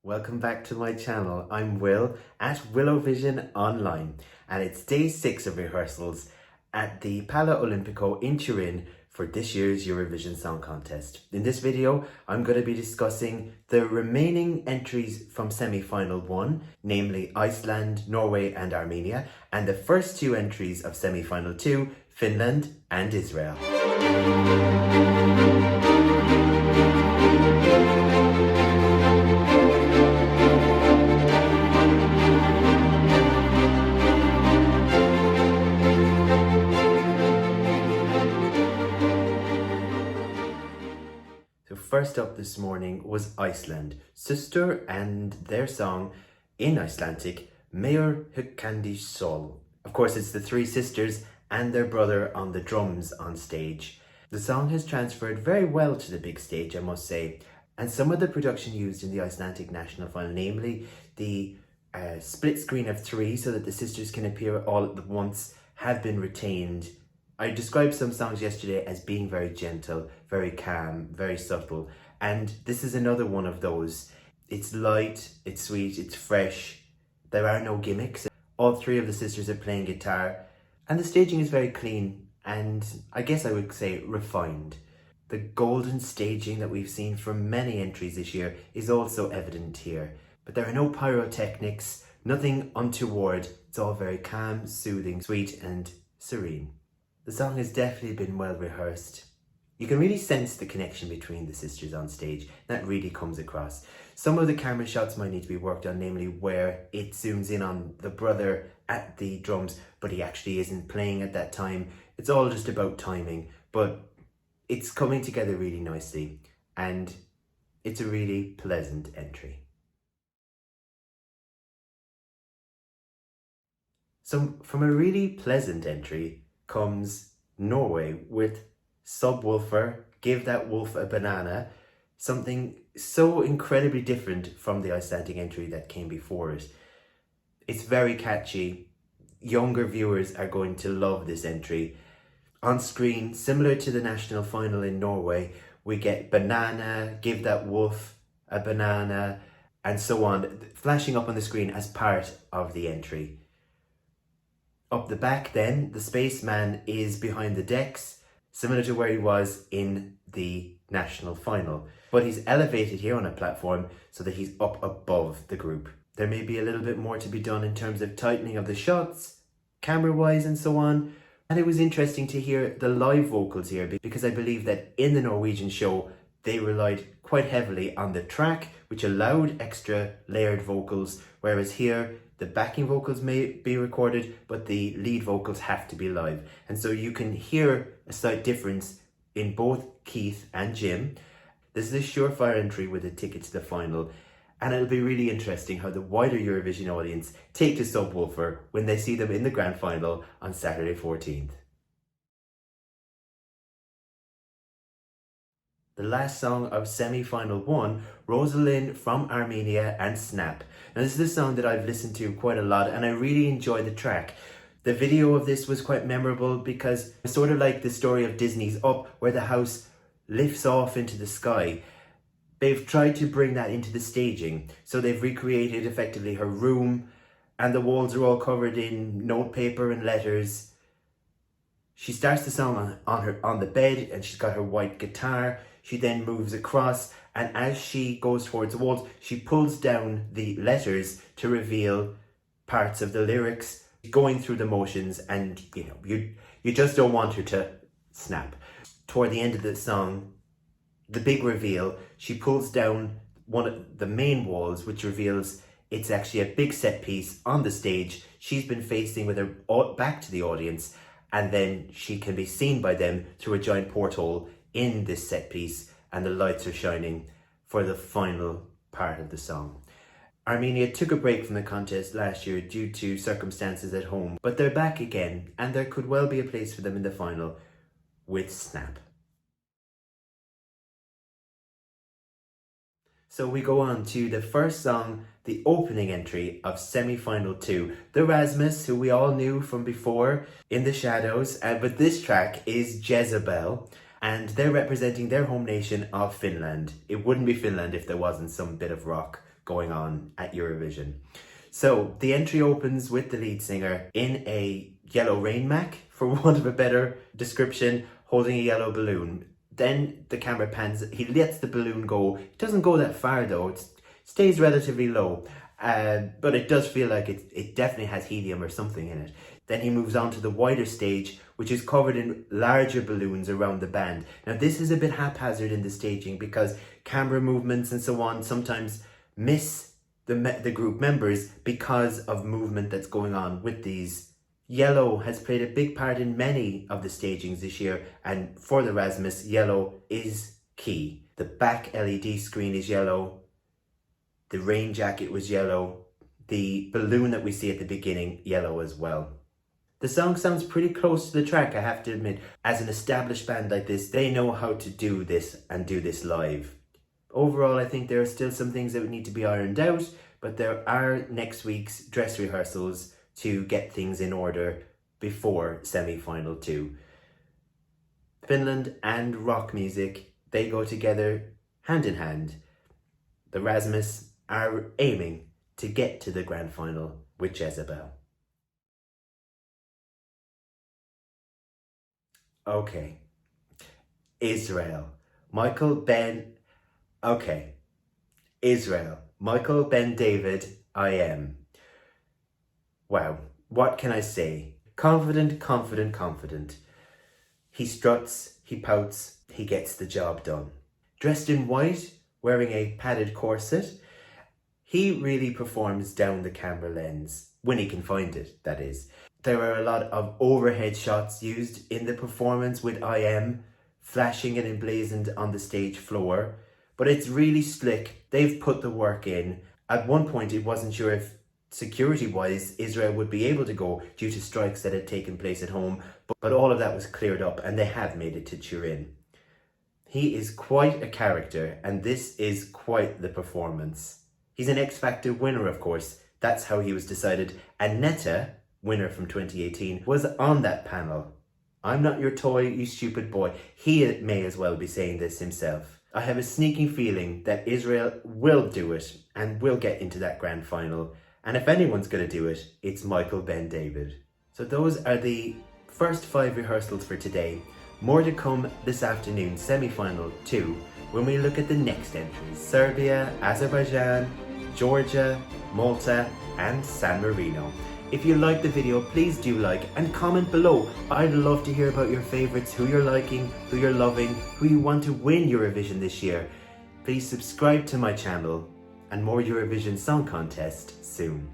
Welcome back to my channel. I'm Will at Willovision Online, and it's day 6 of rehearsals at the Pala Olimpico in Turin for this year's Eurovision Song Contest. In this video, I'm going to be discussing the remaining entries from semi-final 1, namely Iceland, Norway and Armenia, and the first 2 entries of semi-final 2, Finland and Israel. First up this morning was Iceland, Systur and their song in Icelandic, Með Hækkandi Sól. Of course, it's the 3 sisters and their brother on the drums on stage. The song has transferred very well to the big stage, I must say, and some of the production used in the Icelandic national final, namely the split screen of 3 so that the sisters can appear all at once, have been retained. I described some songs yesterday as being very gentle, very calm, very subtle, and this is another one of those. It's light, it's sweet, it's fresh, there are no gimmicks. All 3 of the sisters are playing guitar, and the staging is very clean, and I guess I would say refined. The golden staging that we've seen from many entries this year is also evident here, but there are no pyrotechnics, nothing untoward. It's all very calm, soothing, sweet and serene. The song has definitely been well rehearsed. You can really sense the connection between the sisters on stage. That really comes across. Some of the camera shots might need to be worked on, namely where it zooms in on the brother at the drums, but he actually isn't playing at that time. It's all just about timing, but it's coming together really nicely, and it's a really pleasant entry. So from a really pleasant entry comes Norway with Subwoolfer, Give That Wolf a Banana, something so incredibly different from the Icelandic entry that came before it. It's very catchy. Younger viewers are going to love this entry. On screen, similar to the national final in Norway, we get banana, give that wolf a banana, and so on, flashing up on the screen as part of the entry. Up the back then, the spaceman is behind the decks, similar to where he was in the national final. But he's elevated here on a platform so that he's up above the group. There may be a little bit more to be done in terms of tightening of the shots, camera-wise and so on. And it was interesting to hear the live vocals here, because I believe that in the Norwegian show, they relied quite heavily on the track, which allowed extra layered vocals, whereas here, the backing vocals may be recorded, but the lead vocals have to be live. And so you can hear a slight difference in both Keith and Jim. This is a surefire entry with a ticket to the final. And it'll be really interesting how the wider Eurovision audience take to Subwoolfer when they see them in the grand final on Saturday 14th. The last song of semi-final 1, Rosa Linn from Armenia and Snap. Now this is a song that I've listened to quite a lot and I really enjoy the track. The video of this was quite memorable because it's sort of like the story of Disney's Up, where the house lifts off into the sky. They've tried to bring that into the staging. So they've recreated effectively her room, and the walls are all covered in notepaper and letters. She starts the song on the bed, and she's got her white guitar. She then moves across, and as she goes towards the walls, she pulls down the letters to reveal parts of the lyrics, going through the motions, and you just don't want her to snap. Toward the end of the song, the big reveal, she pulls down one of the main walls, which reveals it's actually a big set piece on the stage. She's been facing with her back to the audience, and then she can be seen by them through a giant porthole in this set piece, and the lights are shining for the final part of the song. Armenia took a break from the contest last year due to circumstances at home, but they're back again, and there could well be a place for them in the final with Snap. So we go on to the first song, the opening entry of semi-final 2, the Rasmus, who we all knew from before in the shadows, but this track is Jezebel, and they're representing their home nation of Finland. It wouldn't be Finland if there wasn't some bit of rock going on at Eurovision. So the entry opens with the lead singer in a yellow rain mac, for want of a better description, holding a yellow balloon. Then the camera pans, he lets the balloon go. It doesn't go that far though, it stays relatively low. But it does feel like it definitely has helium or something in it. Then he moves on to the wider stage, which is covered in larger balloons around the band. Now this is a bit haphazard in the staging because camera movements and so on sometimes miss the group members because of movement that's going on with these. Yellow has played a big part in many of the stagings this year, and for the Rasmus, yellow is key. The back LED screen is yellow, the rain jacket was yellow, the balloon that we see at the beginning, yellow as well. The song sounds pretty close to the track, I have to admit. As an established band like this, they know how to do this and do this live. Overall, I think there are still some things that would need to be ironed out, but there are next week's dress rehearsals to get things in order before semi-final 2. Finland and rock music, they go together hand in hand. The Rasmus are aiming to get to the grand final with Jezebel. Okay, Israel, Michael Ben David, I am. Wow, what can I say? Confident, confident, confident. He struts, he pouts, he gets the job done. Dressed in white, wearing a padded corset, he really performs down the camera lens, when he can find it, that is. There are a lot of overhead shots used in the performance with I Am, flashing and emblazoned on the stage floor, but it's really slick. They've put the work in. At one point, it wasn't sure if security-wise Israel would be able to go due to strikes that had taken place at home, but all of that was cleared up and they have made it to Turin. He is quite a character and this is quite the performance. He's an X Factor winner, of course. That's how he was decided. And Netta, winner from 2018, was on that panel. I'm not your toy, you stupid boy. He may as well be saying this himself. I have a sneaking feeling that Israel will do it and will get into that grand final. And if anyone's going to do it, it's Michael Ben David. So those are the first 5 rehearsals for today. More to come this afternoon, semi-final 2, when we look at the next entries. Serbia, Azerbaijan, Georgia, Malta and San Marino. If you liked the video, please do like and comment below. I'd love to hear about your favourites, who you're liking, who you're loving, who you want to win Eurovision this year. Please subscribe to my channel and more Eurovision Song Contest soon.